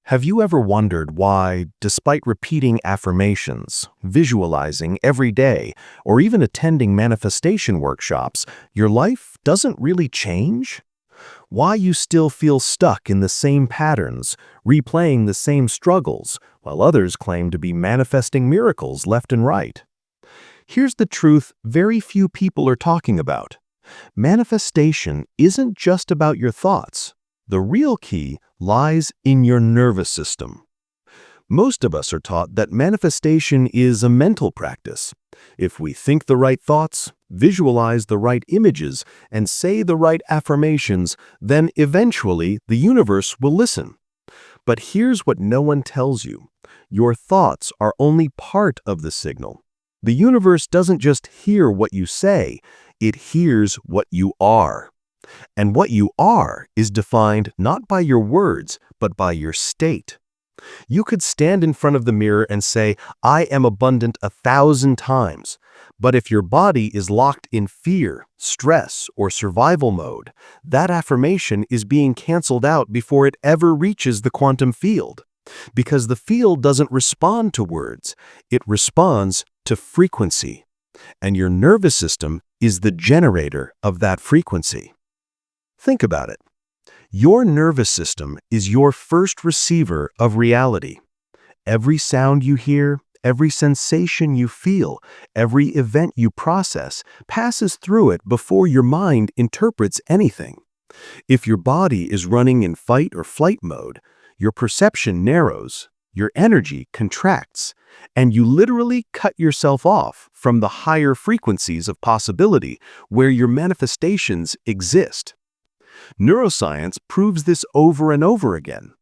Have you ever wondered why, despite repeating affirmations, visualizing every day, or even attending manifestation workshops, your life doesn't really change? Why you still feel stuck in the same patterns, replaying the same struggles, while others claim to be manifesting miracles left and right? Here's the truth very few people are talking about. Manifestation isn't just about your thoughts. The real key lies in your nervous system. Most of us are taught that manifestation is a mental practice. If we think the right thoughts, visualize the right images, and say the right affirmations, then eventually the universe will listen. But here's what no one tells you. Your thoughts are only part of the signal. The universe doesn't just hear what you say, it hears what you are. And what you are is defined not by your words, but by your state. You could stand in front of the mirror and say, "I am abundant," 1,000 times. But if your body is locked in fear, stress, or survival mode, that affirmation is being canceled out before it ever reaches the quantum field. Because the field doesn't respond to words, it responds to frequency. And your nervous system is the generator of that frequency. Think about it. Your nervous system is your first receiver of reality. Every sound you hear, every sensation you feel, every event you process passes through it before your mind interprets anything. If your body is running in fight or flight mode, your perception narrows, your energy contracts, and you literally cut yourself off from the higher frequencies of possibility where your manifestations exist. Neuroscience proves this over and over again.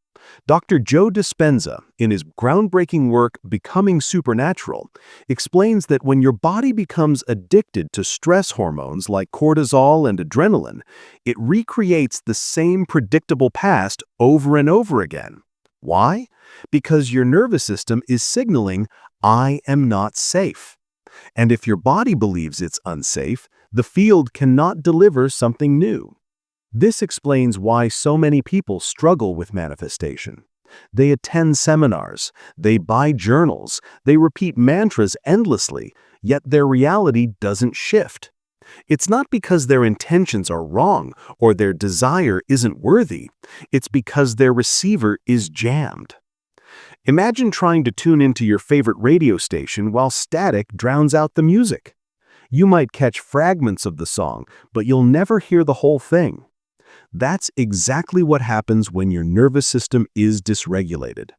Dr. Joe Dispenza, in his groundbreaking work Becoming Supernatural, explains that when your body becomes addicted to stress hormones like cortisol and adrenaline, it recreates the same predictable past over and over again. Why? Because your nervous system is signaling, "I am not safe." And if your body believes it's unsafe, the field cannot deliver something new. This explains why so many people struggle with manifestation. They attend seminars, they buy journals, they repeat mantras endlessly, yet their reality doesn't shift. It's not because their intentions are wrong or their desire isn't worthy. It's because their receiver is jammed. Imagine trying to tune into your favorite radio station while static drowns out the music. You might catch fragments of the song, but you'll never hear the whole thing. That's exactly what happens when your nervous system is dysregulated.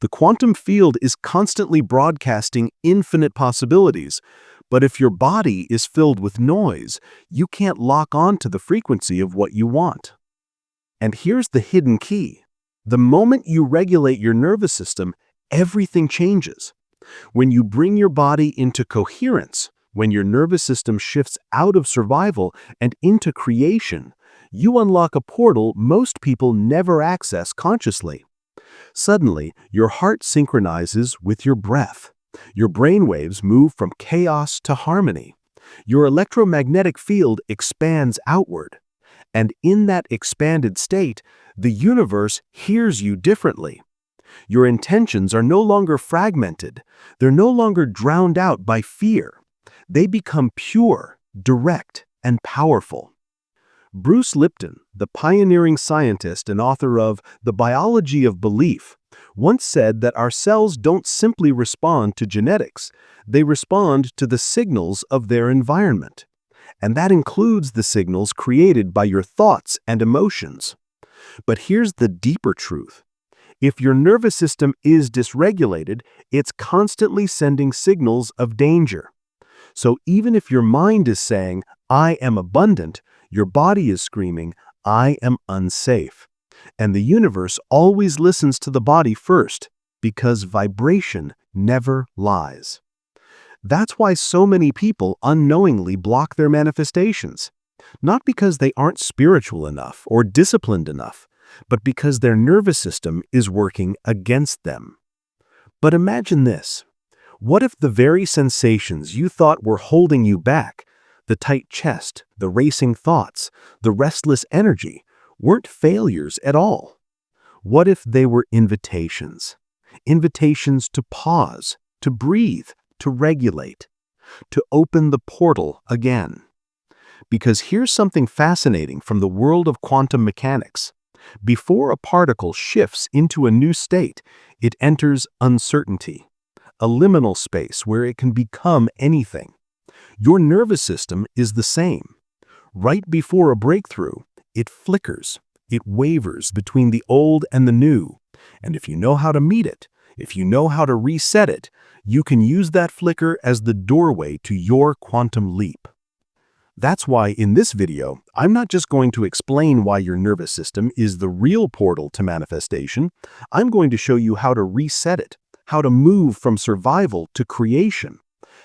The quantum field is constantly broadcasting infinite possibilities, but if your body is filled with noise, you can't lock on to the frequency of what you want. And here's the hidden key. The moment you regulate your nervous system, everything changes. When you bring your body into coherence, when your nervous system shifts out of survival and into creation, you unlock a portal most people never access consciously. Suddenly, your heart synchronizes with your breath. Your brainwaves move from chaos to harmony. Your electromagnetic field expands outward. And in that expanded state, the universe hears you differently. Your intentions are no longer fragmented. They're no longer drowned out by fear. They become pure, direct, and powerful. Bruce Lipton, the pioneering scientist and author of The Biology of Belief, once said that our cells don't simply respond to genetics, they respond to the signals of their environment. And that includes the signals created by your thoughts and emotions. But here's the deeper truth. If your nervous system is dysregulated, it's constantly sending signals of danger. So even if your mind is saying, "I am abundant," your body is screaming, "I am unsafe." And the universe always listens to the body first, because vibration never lies. That's why so many people unknowingly block their manifestations. Not because they aren't spiritual enough or disciplined enough, but because their nervous system is working against them. But imagine this. What if the very sensations you thought were holding you back, the tight chest, the racing thoughts, the restless energy, weren't failures at all? What if they were invitations? Invitations to pause, to breathe, to regulate, to open the portal again. Because here's something fascinating from the world of quantum mechanics. Before a particle shifts into a new state, it enters uncertainty, a liminal space where it can become anything. Your nervous system is the same. Right before a breakthrough, it flickers, it wavers between the old and the new. And if you know how to meet it, if you know how to reset it, you can use that flicker as the doorway to your quantum leap. That's why in this video, I'm not just going to explain why your nervous system is the real portal to manifestation. I'm going to show you how to reset it, how to move from survival to creation,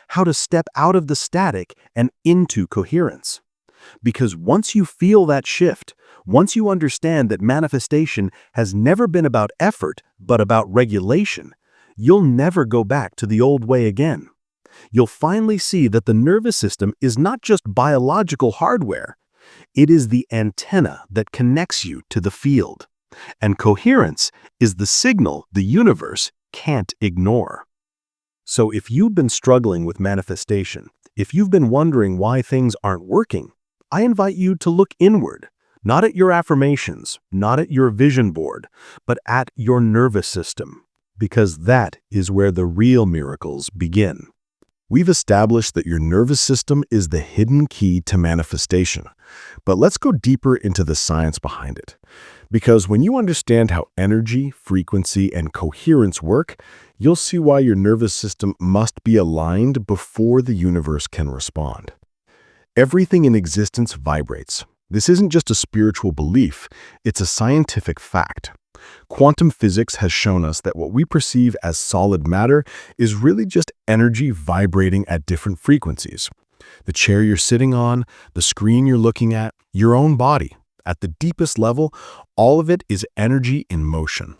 how to step out of the static and into coherence. Because once you feel that shift, once you understand that manifestation has never been about effort, but about regulation, you'll never go back to the old way again. You'll finally see that the nervous system is not just biological hardware. It is the antenna that connects you to the field. And coherence is the signal the universe can't ignore. So if you've been struggling with manifestation, if you've been wondering why things aren't working, I invite you to look inward, not at your affirmations, not at your vision board, but at your nervous system, because that is where the real miracles begin. We've established that your nervous system is the hidden key to manifestation, but let's go deeper into the science behind it. Because when you understand how energy, frequency, and coherence work, you'll see why your nervous system must be aligned before the universe can respond. Everything in existence vibrates. This isn't just a spiritual belief, it's a scientific fact. Quantum physics has shown us that what we perceive as solid matter is really just energy vibrating at different frequencies. The chair you're sitting on, the screen you're looking at, your own body. At the deepest level, all of it is energy in motion.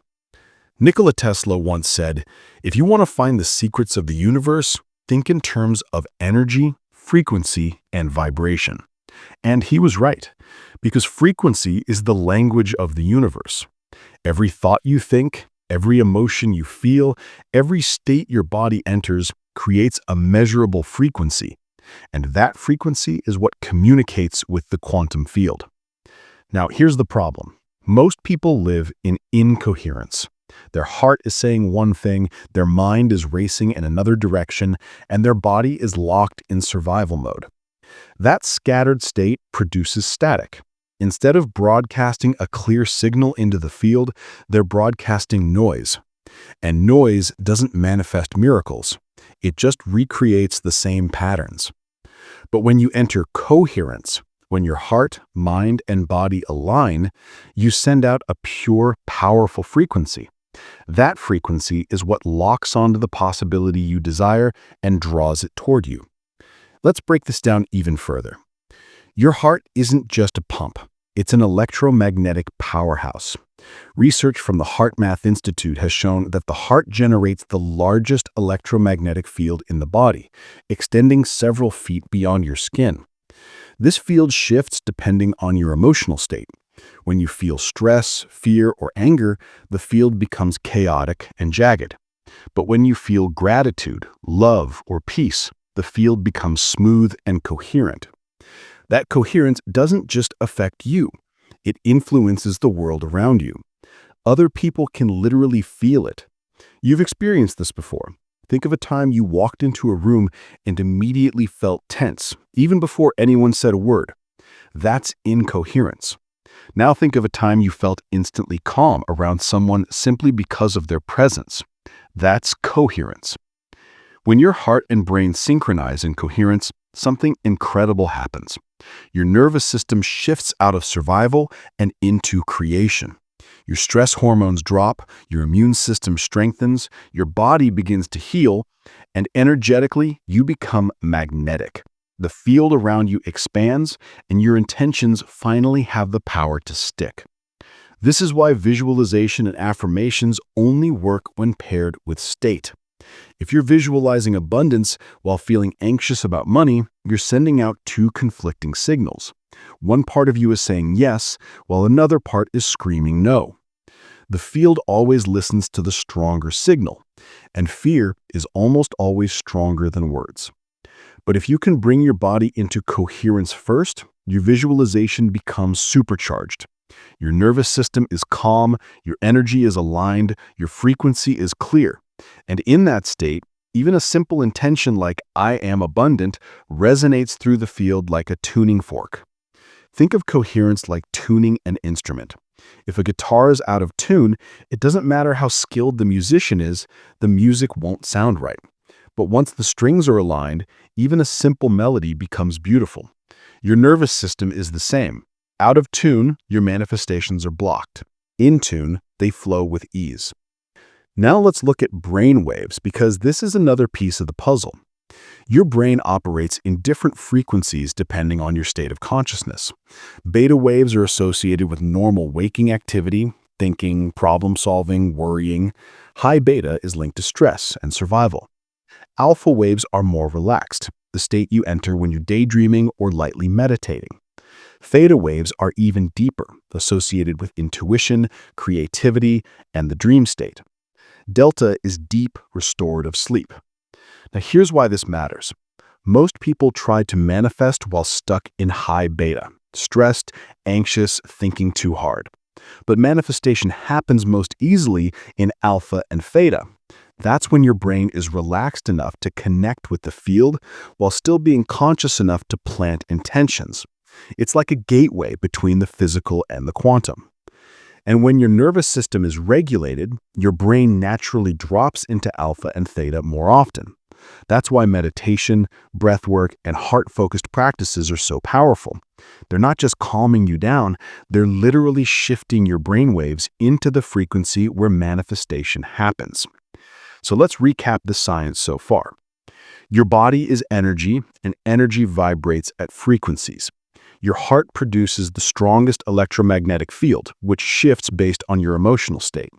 Nikola Tesla once said, "If you want to find the secrets of the universe, think in terms of energy, frequency, and vibration." And he was right, because frequency is the language of the universe. Every thought you think, every emotion you feel, every state your body enters creates a measurable frequency. And that frequency is what communicates with the quantum field. Now, here's the problem. Most people live in incoherence. Their heart is saying one thing, their mind is racing in another direction, and their body is locked in survival mode. That scattered state produces static. Instead of broadcasting a clear signal into the field, they're broadcasting noise. And noise doesn't manifest miracles. It just recreates the same patterns. But when you enter coherence, when your heart, mind, and body align, you send out a pure, powerful frequency. That frequency is what locks onto the possibility you desire and draws it toward you. Let's break this down even further. Your heart isn't just a pump. It's an electromagnetic powerhouse. Research from the HeartMath Institute has shown that the heart generates the largest electromagnetic field in the body, extending several feet beyond your skin. This field shifts depending on your emotional state. When you feel stress, fear, or anger, the field becomes chaotic and jagged. But when you feel gratitude, love, or peace, the field becomes smooth and coherent. That coherence doesn't just affect you. It influences the world around you. Other people can literally feel it. You've experienced this before. Think of a time you walked into a room and immediately felt tense, even before anyone said a word. That's incoherence. Now think of a time you felt instantly calm around someone simply because of their presence. That's coherence. When your heart and brain synchronize in coherence, something incredible happens. Your nervous system shifts out of survival and into creation. Your stress hormones drop, your immune system strengthens, your body begins to heal, and energetically, you become magnetic. The field around you expands, and your intentions finally have the power to stick. This is why visualization and affirmations only work when paired with state. If you're visualizing abundance while feeling anxious about money, you're sending out two conflicting signals. One part of you is saying yes, while another part is screaming no. The field always listens to the stronger signal, and fear is almost always stronger than words. But if you can bring your body into coherence first, your visualization becomes supercharged. Your nervous system is calm, your energy is aligned, your frequency is clear. And in that state, even a simple intention like "I am abundant" resonates through the field like a tuning fork. Think of coherence like tuning an instrument. If a guitar is out of tune, it doesn't matter how skilled the musician is, the music won't sound right. But once the strings are aligned, even a simple melody becomes beautiful. Your nervous system is the same. Out of tune, your manifestations are blocked. In tune, they flow with ease. Now let's look at brain waves, because this is another piece of the puzzle. Your brain operates in different frequencies depending on your state of consciousness. Beta waves are associated with normal waking activity, thinking, problem-solving, worrying. High beta is linked to stress and survival. Alpha waves are more relaxed, the state you enter when you're daydreaming or lightly meditating. Theta waves are even deeper, associated with intuition, creativity, and the dream state. Delta is deep, restorative sleep. Now here's why this matters. Most people try to manifest while stuck in high beta, stressed, anxious, thinking too hard. But manifestation happens most easily in alpha and theta. That's when your brain is relaxed enough to connect with the field while still being conscious enough to plant intentions. It's like a gateway between the physical and the quantum. And when your nervous system is regulated, your brain naturally drops into alpha and theta more often. That's why meditation, breath work, and heart-focused practices are so powerful. They're not just calming you down, they're literally shifting your brainwaves into the frequency where manifestation happens. So let's recap the science so far. Your body is energy, and energy vibrates at frequencies. Your heart produces the strongest electromagnetic field, which shifts based on your emotional state.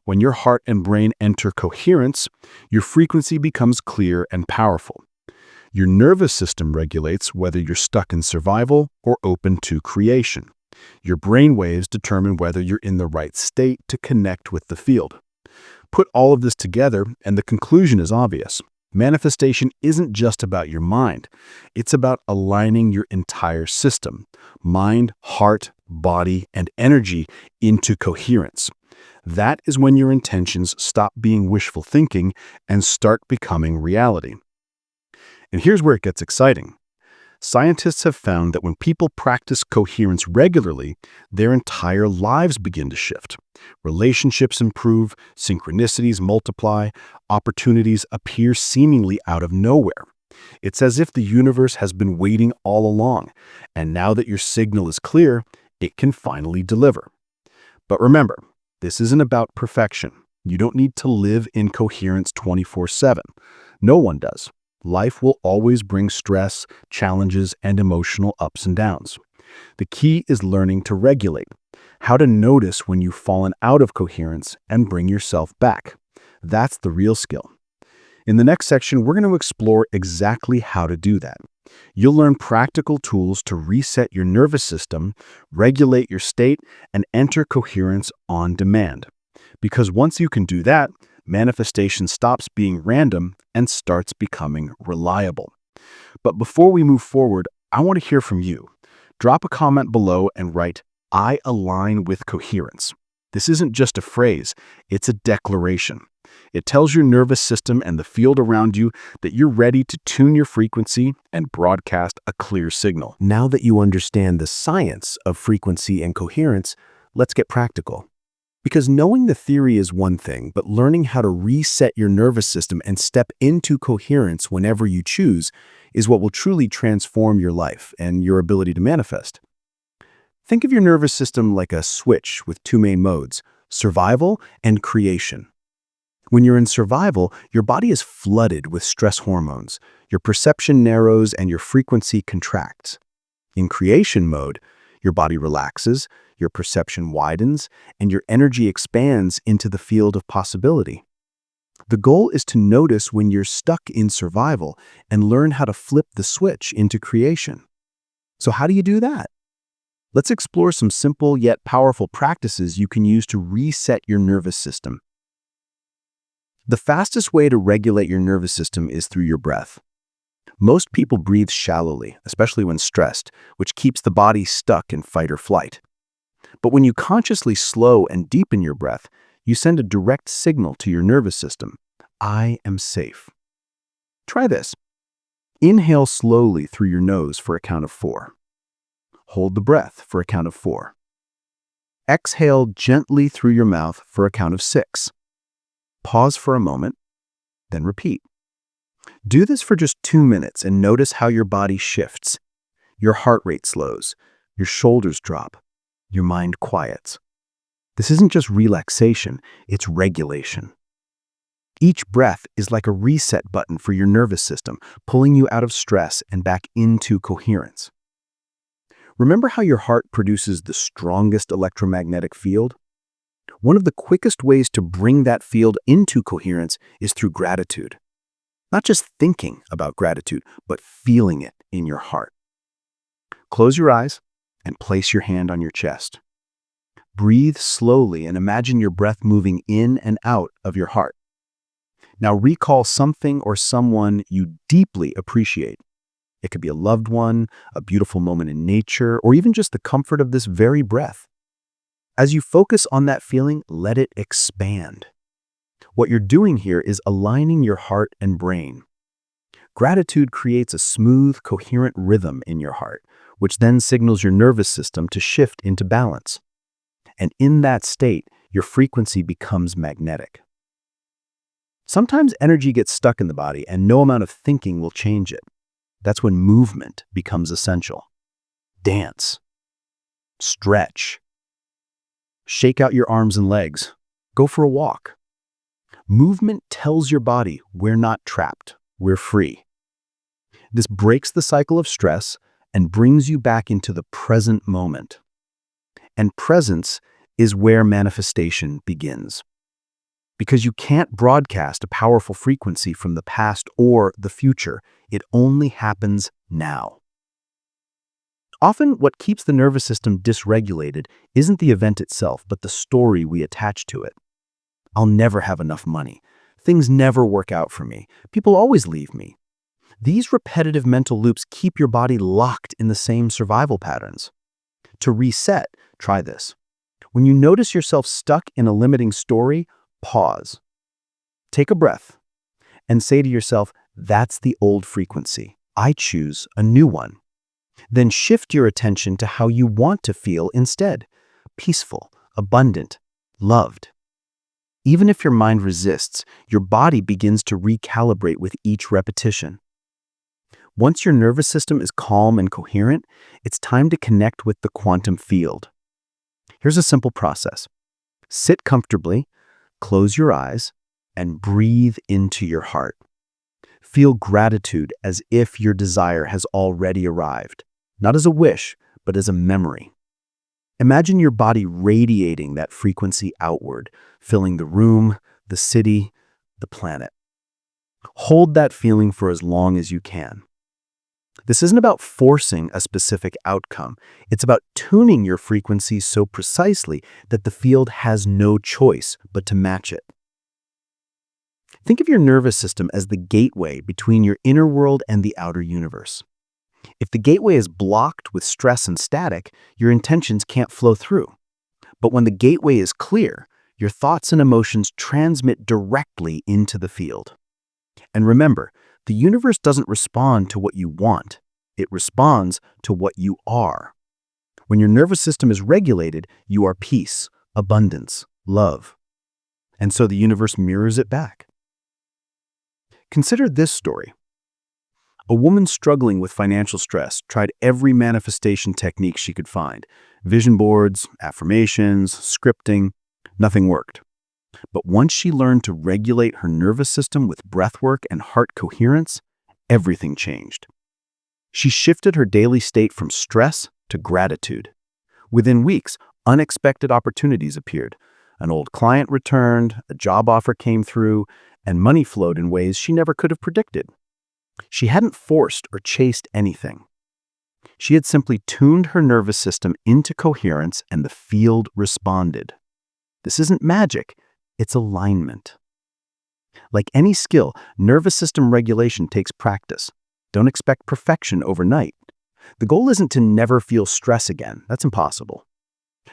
When your heart and brain enter coherence, your frequency becomes clear and powerful. Your nervous system regulates whether you're stuck in survival or open to creation. Your brain waves determine whether you're in the right state to connect with the field. Put all of this together, and the conclusion is obvious. Manifestation isn't just about your mind. It's about aligning your entire system, mind, heart, body, and energy into coherence. That is when your intentions stop being wishful thinking and start becoming reality. And here's where it gets exciting. Scientists have found that when people practice coherence regularly, their entire lives begin to shift. Relationships improve, synchronicities multiply, opportunities appear seemingly out of nowhere. It's as if the universe has been waiting all along, and now that your signal is clear, it can finally deliver. But remember, this isn't about perfection. You don't need to live in coherence 24/7. No one does. Life will always bring stress, challenges, and emotional ups and downs. The key is learning to regulate, how to notice when you've fallen out of coherence and bring yourself back. That's the real skill. In the next section, we're going to explore exactly how to do that. You'll learn practical tools to reset your nervous system, regulate your state, and enter coherence on demand. Because once you can do that, manifestation stops being random and starts becoming reliable. But before we move forward, I want to hear from you. Drop a comment below and write, "I align with coherence." This isn't just a phrase, it's a declaration. It tells your nervous system and the field around you that you're ready to tune your frequency and broadcast a clear signal. Now that you understand the science of frequency and coherence, let's get practical. Because knowing the theory is one thing, but learning how to reset your nervous system and step into coherence whenever you choose is what will truly transform your life and your ability to manifest. Think of your nervous system like a switch with two main modes, survival and creation. When you're in survival, your body is flooded with stress hormones, your perception narrows, and your frequency contracts. In creation mode, your body relaxes, your perception widens, and your energy expands into the field of possibility. The goal is to notice when you're stuck in survival and learn how to flip the switch into creation. So how do you do that? Let's explore some simple yet powerful practices you can use to reset your nervous system. The fastest way to regulate your nervous system is through your breath. Most people breathe shallowly, especially when stressed, which keeps the body stuck in fight or flight. But when you consciously slow and deepen your breath, you send a direct signal to your nervous system. I am safe. Try this. Inhale slowly through your nose for a count of 4. Hold the breath for a count of 4. Exhale gently through your mouth for a count of 6. Pause for a moment, then repeat. Do this for just 2 minutes and notice how your body shifts. Your heart rate slows, your shoulders drop, your mind quiets. This isn't just relaxation, it's regulation. Each breath is like a reset button for your nervous system, pulling you out of stress and back into coherence. Remember how your heart produces the strongest electromagnetic field? One of the quickest ways to bring that field into coherence is through gratitude. Not just thinking about gratitude, but feeling it in your heart. Close your eyes and place your hand on your chest. Breathe slowly and imagine your breath moving in and out of your heart. Now recall something or someone you deeply appreciate. It could be a loved one, a beautiful moment in nature, or even just the comfort of this very breath. As you focus on that feeling, let it expand. What you're doing here is aligning your heart and brain. Gratitude creates a smooth, coherent rhythm in your heart, which then signals your nervous system to shift into balance. And in that state, your frequency becomes magnetic. Sometimes energy gets stuck in the body and no amount of thinking will change it. That's when movement becomes essential. Dance. Stretch. Shake out your arms and legs. Go for a walk. Movement tells your body we're not trapped, we're free. This breaks the cycle of stress and brings you back into the present moment. And presence is where manifestation begins. Because you can't broadcast a powerful frequency from the past or the future. It only happens now. Often, what keeps the nervous system dysregulated isn't the event itself, but the story we attach to it. I'll never have enough money. Things never work out for me. People always leave me. These repetitive mental loops keep your body locked in the same survival patterns. To reset, try this. When you notice yourself stuck in a limiting story, pause. Take a breath and say to yourself, that's the old frequency. I choose a new one. Then shift your attention to how you want to feel instead. Peaceful, abundant, loved. Even if your mind resists, your body begins to recalibrate with each repetition. Once your nervous system is calm and coherent, it's time to connect with the quantum field. Here's a simple process. Sit comfortably, close your eyes, and breathe into your heart. Feel gratitude as if your desire has already arrived, not as a wish, but as a memory. Imagine your body radiating that frequency outward, filling the room, the city, the planet. Hold that feeling for as long as you can. This isn't about forcing a specific outcome. It's about tuning your frequency so precisely that the field has no choice but to match it. Think of your nervous system as the gateway between your inner world and the outer universe. If the gateway is blocked with stress and static, your intentions can't flow through. But when the gateway is clear, your thoughts and emotions transmit directly into the field. And remember, the universe doesn't respond to what you want. It responds to what you are. When your nervous system is regulated, you are peace, abundance, love. And so the universe mirrors it back. Consider this story. A woman struggling with financial stress tried every manifestation technique she could find. Vision boards, affirmations, scripting. Nothing worked. But once she learned to regulate her nervous system with breathwork and heart coherence, everything changed. She shifted her daily state from stress to gratitude. Within weeks, unexpected opportunities appeared. An old client returned, a job offer came through, and money flowed in ways she never could have predicted. She hadn't forced or chased anything. She had simply tuned her nervous system into coherence and the field responded. This isn't magic, it's alignment. Like any skill, nervous system regulation takes practice. Don't expect perfection overnight. The goal isn't to never feel stress again. That's impossible.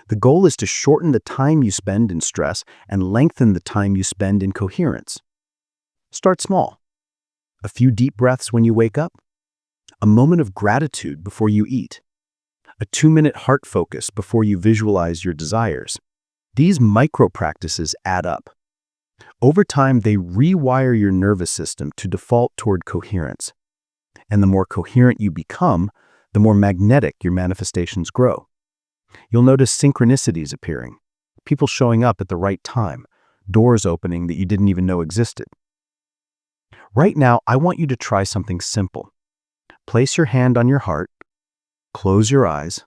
The goal is to shorten the time you spend in stress and lengthen the time you spend in coherence. Start small. A few deep breaths when you wake up. A moment of gratitude before you eat. A 2-minute heart focus before you visualize your desires. These micro practices add up. Over time, they rewire your nervous system to default toward coherence. And the more coherent you become, the more magnetic your manifestations grow. You'll notice synchronicities appearing, people showing up at the right time, doors opening that you didn't even know existed. Right now, I want you to try something simple. Place your hand on your heart, close your eyes,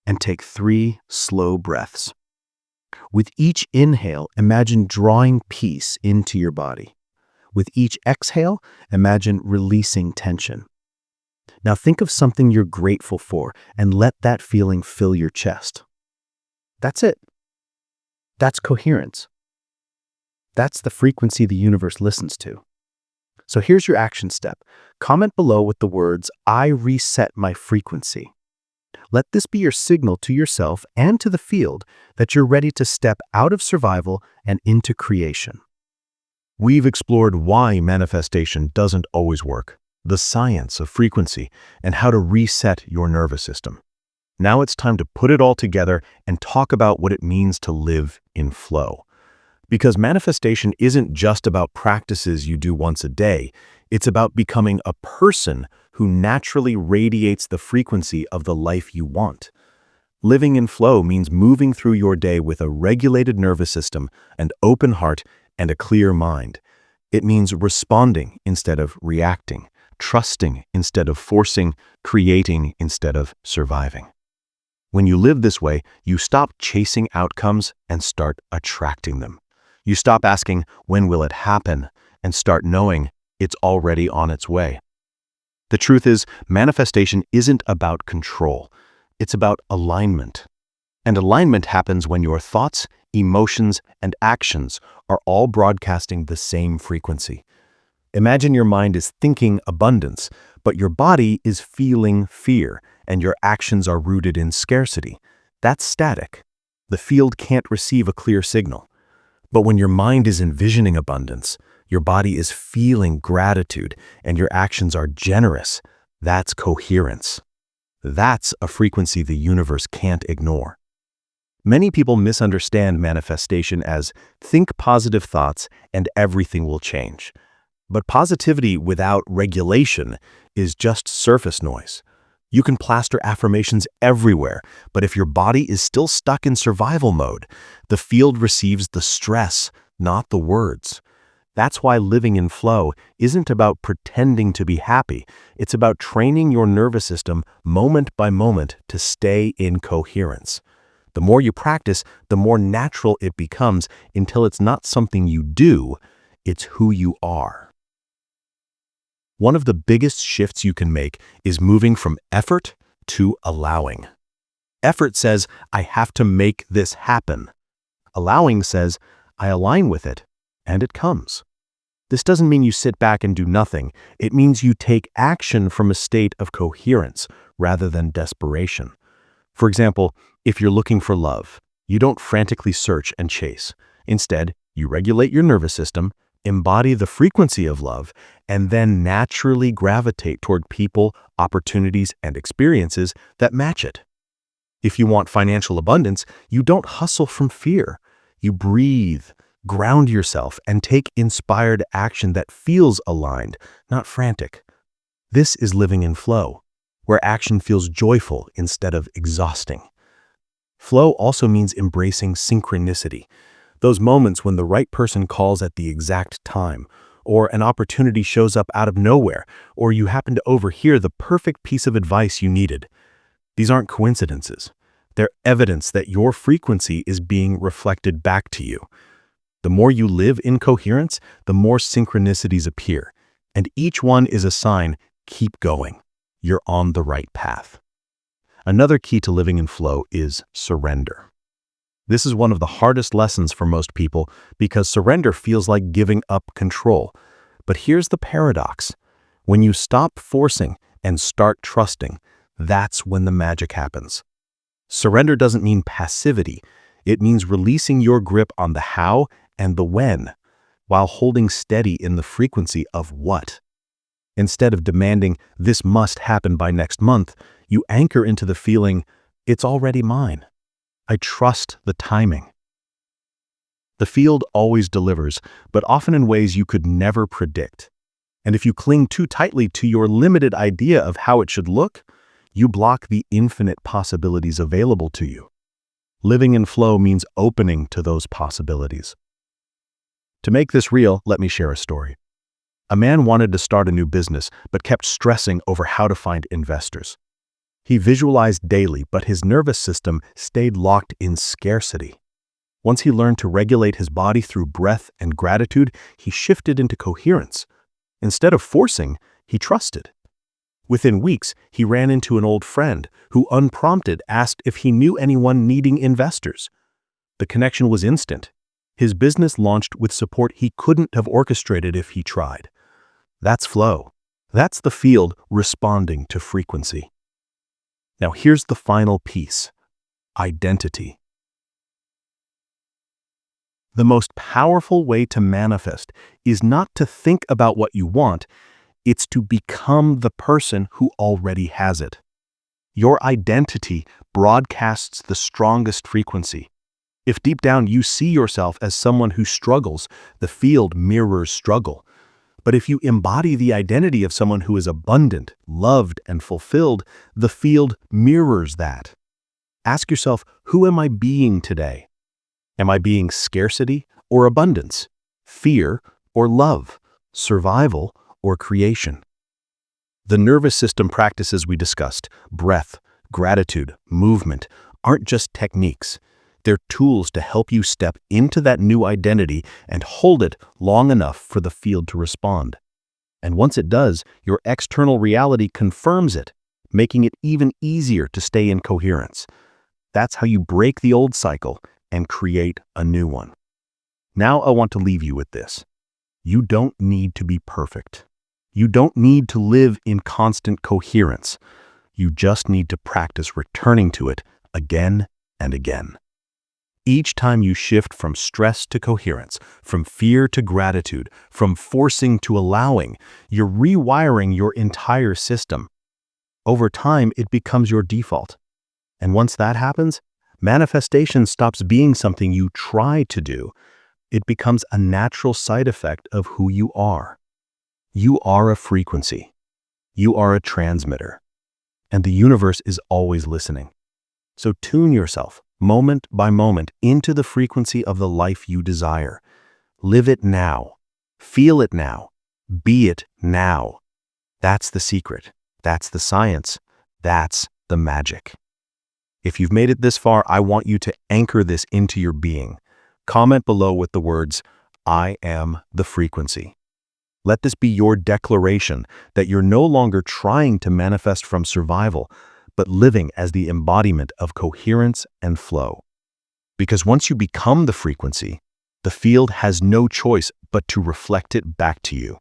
and take 3 slow breaths. With each inhale, imagine drawing peace into your body. With each exhale, imagine releasing tension. Now think of something you're grateful for and let that feeling fill your chest. That's it. That's coherence. That's the frequency the universe listens to. So here's your action step. Comment below with the words, "I reset my frequency." Let this be your signal to yourself and to the field that you're ready to step out of survival and into creation. We've explored why manifestation doesn't always work, the science of frequency, and how to reset your nervous system. Now it's time to put it all together and talk about what it means to live in flow. Because manifestation isn't just about practices you do once a day, it's about becoming a person who naturally radiates the frequency of the life you want. Living in flow means moving through your day with a regulated nervous system, an open heart, and a clear mind. It means responding instead of reacting, trusting instead of forcing, creating instead of surviving. When you live this way, you stop chasing outcomes and start attracting them. You stop asking, "When will it happen?" and start knowing it's already on its way. The truth is, manifestation isn't about control. It's about alignment. And alignment happens when your thoughts, emotions, and actions are all broadcasting the same frequency. Imagine your mind is thinking abundance, but your body is feeling fear, and your actions are rooted in scarcity. That's static. The field can't receive a clear signal. But when your mind is envisioning abundance, your body is feeling gratitude, and your actions are generous, that's coherence. That's a frequency the universe can't ignore. Many people misunderstand manifestation as think positive thoughts and everything will change. But positivity without regulation is just surface noise. You can plaster affirmations everywhere, but if your body is still stuck in survival mode, the field receives the stress, not the words. That's why living in flow isn't about pretending to be happy. It's about training your nervous system moment by moment to stay in coherence. The more you practice, the more natural it becomes until it's not something you do, it's who you are. One of the biggest shifts you can make is moving from effort to allowing. Effort says, "I have to make this happen." Allowing says, "I align with it, and it comes." This doesn't mean you sit back and do nothing. It means you take action from a state of coherence rather than desperation. For example, if you're looking for love, you don't frantically search and chase. Instead, you regulate your nervous system, embody the frequency of love, and then naturally gravitate toward people, opportunities, and experiences that match it. If you want financial abundance, you don't hustle from fear. You breathe, ground yourself, and take inspired action that feels aligned, not frantic. This is living in flow, where action feels joyful instead of exhausting. Flow also means embracing synchronicity. Those moments when the right person calls at the exact time, or an opportunity shows up out of nowhere, or you happen to overhear the perfect piece of advice you needed. These aren't coincidences. They're evidence that your frequency is being reflected back to you. The more you live in coherence, the more synchronicities appear, and each one is a sign, keep going. You're on the right path. Another key to living in flow is surrender. This is one of the hardest lessons for most people because surrender feels like giving up control. But here's the paradox. When you stop forcing and start trusting, that's when the magic happens. Surrender doesn't mean passivity. It means releasing your grip on the how and the when, while holding steady in the frequency of what. Instead of demanding, "This must happen by next month," you anchor into the feeling, "It's already mine. I trust the timing." The field always delivers, but often in ways you could never predict. And if you cling too tightly to your limited idea of how it should look, you block the infinite possibilities available to you. Living in flow means opening to those possibilities. To make this real, let me share a story. A man wanted to start a new business, but kept stressing over how to find investors. He visualized daily, but his nervous system stayed locked in scarcity. Once he learned to regulate his body through breath and gratitude, he shifted into coherence. Instead of forcing, he trusted. Within weeks, he ran into an old friend who, unprompted, asked if he knew anyone needing investors. The connection was instant. His business launched with support he couldn't have orchestrated if he tried. That's flow. That's the field responding to frequency. Now here's the final piece: identity. The most powerful way to manifest is not to think about what you want, it's to become the person who already has it. Your identity broadcasts the strongest frequency. If deep down you see yourself as someone who struggles, the field mirrors struggle. But if you embody the identity of someone who is abundant, loved, and fulfilled, the field mirrors that. Ask yourself, who am I being today? Am I being scarcity or abundance? Fear or love? Survival or creation? The nervous system practices we discussed, breath, gratitude, movement, aren't just techniques. They're tools to help you step into that new identity and hold it long enough for the field to respond. And once it does, your external reality confirms it, making it even easier to stay in coherence. That's how you break the old cycle and create a new one. Now I want to leave you with this. You don't need to be perfect. You don't need to live in constant coherence. You just need to practice returning to it again and again. Each time you shift from stress to coherence, from fear to gratitude, from forcing to allowing, you're rewiring your entire system. Over time, it becomes your default. And once that happens, manifestation stops being something you try to do. It becomes a natural side effect of who you are. You are a frequency. You are a transmitter. And the universe is always listening. So tune yourself, moment by moment, into the frequency of the life you desire. Live it now. Feel it now. Be it now. That's the secret. That's the science. That's the magic. If you've made it this far, I want you to anchor this into your being. Comment below with the words, "I am the frequency." Let this be your declaration that you're no longer trying to manifest from survival, but living as the embodiment of coherence and flow. Because once you become the frequency, the field has no choice but to reflect it back to you.